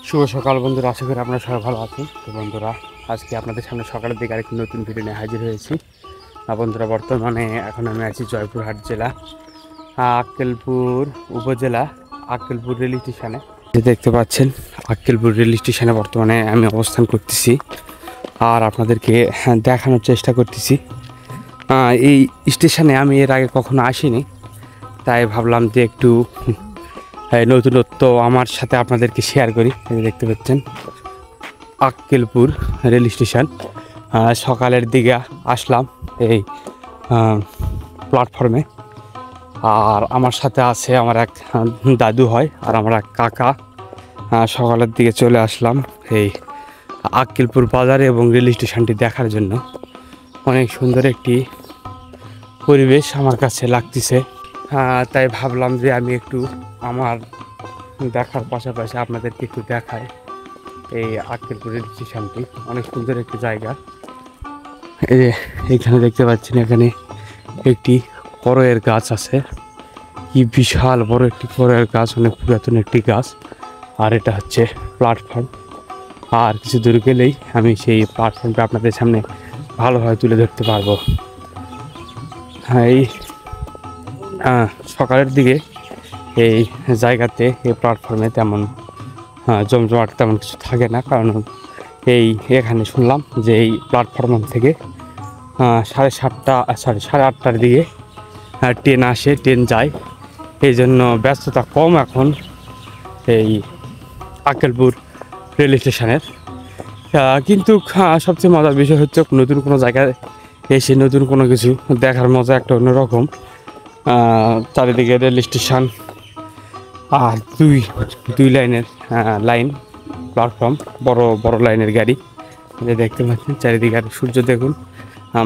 শুভ সকাল বন্ধুরা, আশা করি আপনারা সবাই ভালো আছেন। তো বন্ধুরা, আজকে আপনাদের সামনে সকালের দিকে আরেকটি নতুন ভিডিও নিয়ে হাজির হয়েছি। বন্ধুরা, বর্তমানে এখন আমি আছি জয়পুরহাট জেলা আক্কেলপুর উপজেলা আক্কেলপুর রেল স্টেশনে। দেখতে পাচ্ছেন আক্কেলপুর রেল স্টেশনে বর্তমানে আমি অবস্থান করতেছি আর আপনাদেরকে দেখানোর চেষ্টা করতেছি। এই স্টেশনে আমি এর আগে কখনো আসিনি, তাই ভাবলাম যে একটু নতুনত্ব আমার সাথে আপনাদেরকে শেয়ার করি। দেখতে পাচ্ছেন আক্কেলপুর রেল স্টেশন। সকালের দিকে আসলাম এই প্ল্যাটফর্মে, আর আমার সাথে আছে আমার এক দাদু হয় আর আমার এক কাকা। সকালের দিকে চলে আসলাম এই আক্কেলপুর বাজারে এবং রেল স্টেশনটি দেখার জন্য। অনেক সুন্দর একটি পরিবেশ আমার কাছে লাগতেছে, তাই ভাবলাম যে আমি একটু আমার দেখার পাশাপাশি আপনাদেরকে একটু দেখাই। এই আক্কেলপুর রেল স্টেশনটি অনেক সুন্দর একটি জায়গা। এই যে এখানে দেখতে পাচ্ছেন, এখানে একটি করয়ের গাছ আছে। কি বিশাল বড় একটি করয়ের গাছ, অনেক পুরাতন একটি গাছ। আর এটা হচ্ছে প্ল্যাটফর্ম। আর কিছু দূর গেলেই আমি সেই প্ল্যাটফর্মটা আপনাদের সামনে ভালোভাবে তুলে ধরতে পারবো। এই সকালের দিকে এই জায়গাতে এই প্ল্যাটফর্মে তেমন জমজমাট তেমন কিছু থাকে না, কারণ এখানে শুনলাম যে এই প্ল্যাটফর্ম থেকে 7:30 সাড়ে 8টার দিকে ট্রেন আসে, ট্রেন যায়। এই জন্য ব্যস্ততা কম এখন এই আক্কেলপুর রেল স্টেশনের। কিন্তু সবচেয়ে মজার বিষয় হচ্ছে নতুন কোনো জায়গায় এসে নতুন কোনো কিছু দেখার মজা একটা অন্যরকম। চারিদিকে রেল স্টেশন আর দুই লাইনের লাইন প্ল্যাটফর্ম, বড় বড় লাইনের গাড়ি দেখতে পাচ্ছেন। চারিদিকে আর সূর্য দেখুন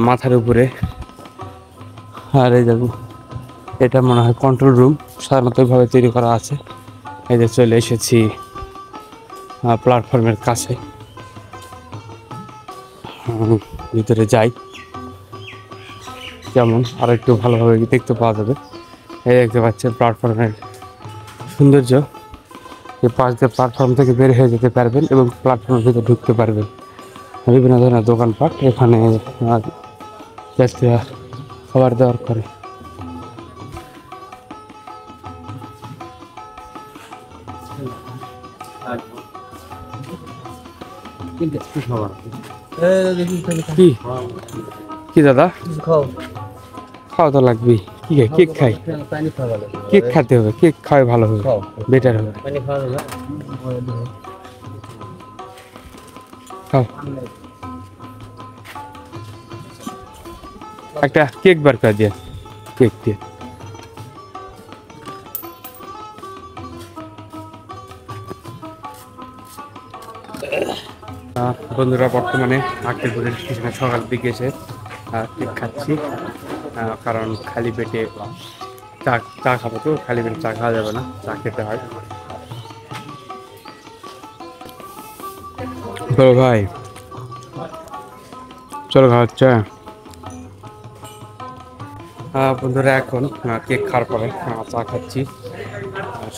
মাথার উপরে। আর এই দেখুন, এটা মনে হয় কন্ট্রোল রুম, সাধারণতভাবে তৈরি করা আছে। এই যে চলে এসেছি প্ল্যাটফর্মের কাছে, ভিতরে যাই যেমন আরও একটু ভালোভাবে দেখতে পাওয়া যাবে। এই দেখতে পাচ্ছেন প্ল্যাটফর্মের সৌন্দর্য। এই পাশ দিয়ে প্ল্যাটফর্ম থেকে বের হয়ে যেতে পারবেন এবং প্ল্যাটফর্মের ভিতরে ঢুকতে পারবেন। বিভিন্ন ধরনের দোকানপাট এখানে যাত্রীরা খাবার দাবার করে। কি দাদা, খাওয়া তো লাগবেই। কি কেক খাই? কেক খেতে হবে, কেক খাওয়াই ভালো হবে, বেটার হবে। খাও, একটা কেক বার করে দিয়ে, কেক দিয়ে। বন্ধুরা, বর্তমানে আক্কেলপুর রেল স্টেশনে সকালের দিকে এসে কেক খাচ্ছি, কারণ খালি পেটে চা খাবো, তো খালি পেটে চা খাওয়া যাবে না, চা খেতে হয়। চলো ভাই, চলো খাওয়া হচ্ছে। বন্ধুরা, এখন কেক খাওয়ার পরে চা খাচ্ছি।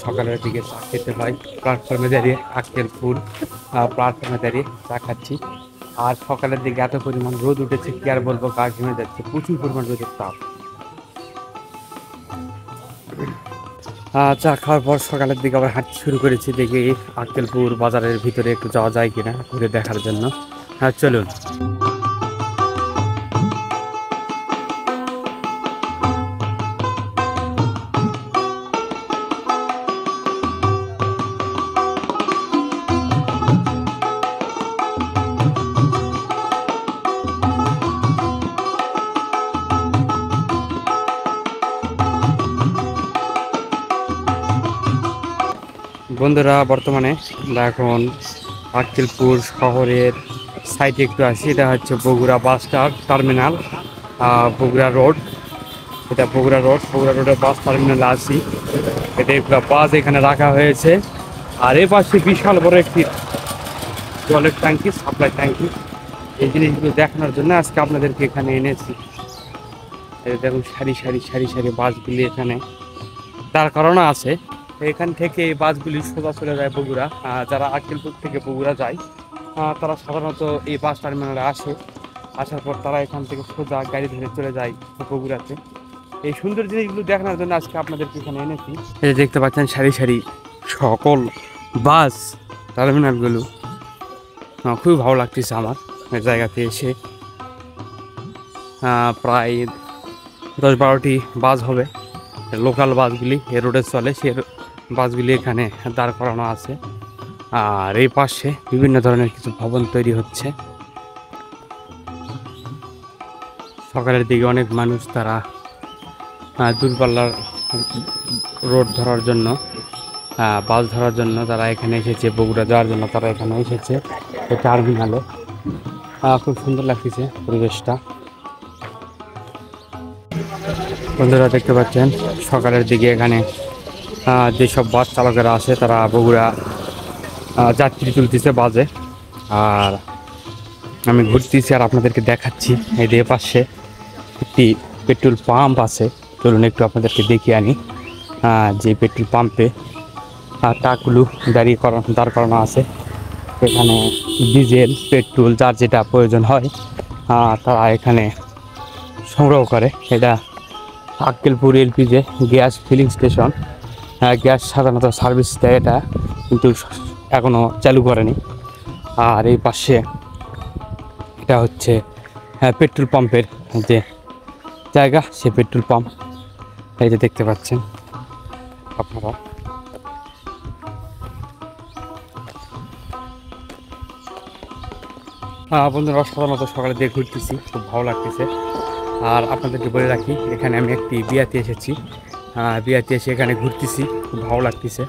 সকালের দিকে চা খেতে হয় প্ল্যাটফর্মে দাঁড়িয়ে, আক্কেলপুর প্ল্যাটফর্মে দাঁড়িয়ে চা খাচ্ছি। আর সকালের দিকে এত পরিমাণ রোদ উঠেছে, কি আর বলবো, গা ঘেমে যাচ্ছে, প্রচুর পরিমাণ রোদের তাপ। চা খাওয়ার পর সকালের দিকে আবার হাঁটতে শুরু করেছি, দেখি আক্কেলপুর বাজারের ভিতরে একটু যাওয়া যায় কিনা ঘুরে দেখার জন্য। চলুন। বন্ধুরা, বর্তমানে আমরা এখন আক্কেলপুর শহরের সাইডে একটু আসি। এটা হচ্ছে Bogura bus terminal, Bogura road. এটা বগুড়া রোডের বাস টার্মিনালে আছি। এটা একটা বাস এখানে রাখা হয়েছে। আর এ পাশে বিশাল বড় একটি জলের ট্যাঙ্কি, সাপ্লাই ট্যাঙ্কি। এই জিনিসগুলো দেখানোর জন্য আজকে আপনাদেরকে এখানে এনেছি। দেখুন, সারি সারি সারি সারি বাসগুলি এখানে তার কারণ আছে। এখান থেকে এই বাসগুলি সোজা চলে যায় বগুড়া। যারা আক্কেলপুর থেকে বগুড়া যায় তারা সাধারণত এই বাস টার্মিনালে আসে, আসার পর তারা এখান থেকে সোজা গাড়ি ধরে চলে যায় বগুড়াতে। এই সুন্দর জিনিসগুলো দেখানোর জন্য আজকে আপনাদেরকে এখানে এনেছি। এই যে দেখতে পাচ্ছেন সারি সারি সকল বাস টার্মিনালগুলো, খুবই ভালো লাগতেছে আমার এই জায়গাতে এসে। প্রায় 10-12টি বাস হবে, লোকাল বাসগুলি এ রোডে চলে, সে বাসগুলি এখানে দাঁড় করানো আছে। আর এই পাশে বিভিন্ন ধরনের কিছু ভবন তৈরি হচ্ছে। সকালের দিকে অনেক মানুষ তারা দূরপাল্লার রোড ধরার জন্য, বাস ধরার জন্য তারা এখানে এসেছে, বগুড়া যাওয়ার জন্য তারা এখানে এসেছে এই টার্মিনালে। খুব সুন্দর লাগতেছে পরিবেশটা। বন্ধুরা দেখতে পাচ্ছেন সকালের দিকে এখানে যেসব বাস চালকেরা আছে তারা বগুড়া যাত্রী তুলতেছে বাসে। আর আমি ঘুরতেছি আর আপনাদেরকে দেখাচ্ছি। এই যে পাশে একটি পেট্রোল পাম্প আছে, চলুন একটু আপনাদেরকে দেখিয়ে আনি। যে পেট্রোল পাম্পে ট্রাকগুলো দাঁড় করানো আছে। এখানে ডিজেল পেট্রোল যার যেটা প্রয়োজন হয় তারা এখানে সংগ্রহ করে। এটা Akkelpur LPG gas filling station. Gas সাধারণত সার্ভিস দেয়, এটা কিন্তু এখনও চালু করেনি। আর এই পাশে এটা হচ্ছে পেট্রোল পাম্পের যে জায়গা, সে পেট্রোল পাম্প এই যে দেখতে পাচ্ছেন আপনারা। বন্ধুরা সাধারণত সকালে দিয়ে ঘুরতেছি, খুব ভালো লাগতেছে। আর আপনাদেরকে বলে রাখি, এখানে আমি একটি বিয়াতে এসেছি। বিয়াতে এসে এখানে ঘুরতেছি, খুব ভালো লাগতেছে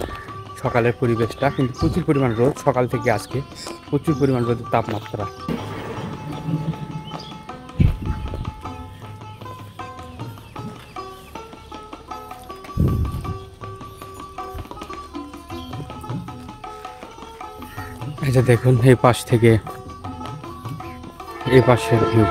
সকালের পরিবেশটা। কিন্তু প্রচুর পরিমাণ রোদ, সকাল থেকে আজকে প্রচুর পরিমাণ রোদের তাপমাত্রা। এই যে দেখুন এই পাশ থেকে এই পাশের ভিউ।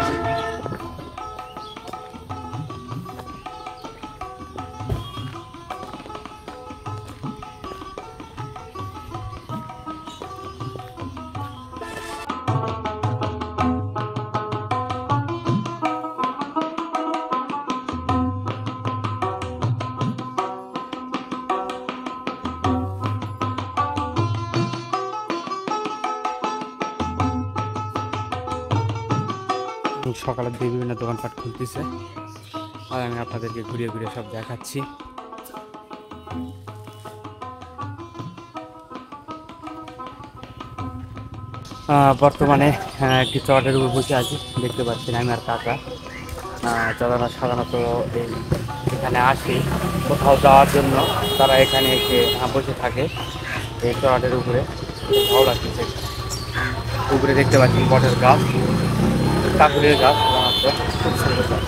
সকালের দিকে বিভিন্ন দোকানপাট খুলতেছে, আর আমি আপনাদেরকে ঘুরিয়ে ঘুরিয়ে সব দেখাচ্ছি। বর্তমানে একটি চটের উপর বসে আছি, দেখতে পাচ্ছেন আমি আর কাকা। যারা সাধারণত এখানে আসে কোথাও যাওয়ার জন্য, তারা এখানে এসে বসে থাকে এই চটের উপরে। ভালো লাগতেছে। উপরে দেখতে পাচ্ছেন বটের গাছ, কাকুরের গাছ, খুব সুন্দর গাছ।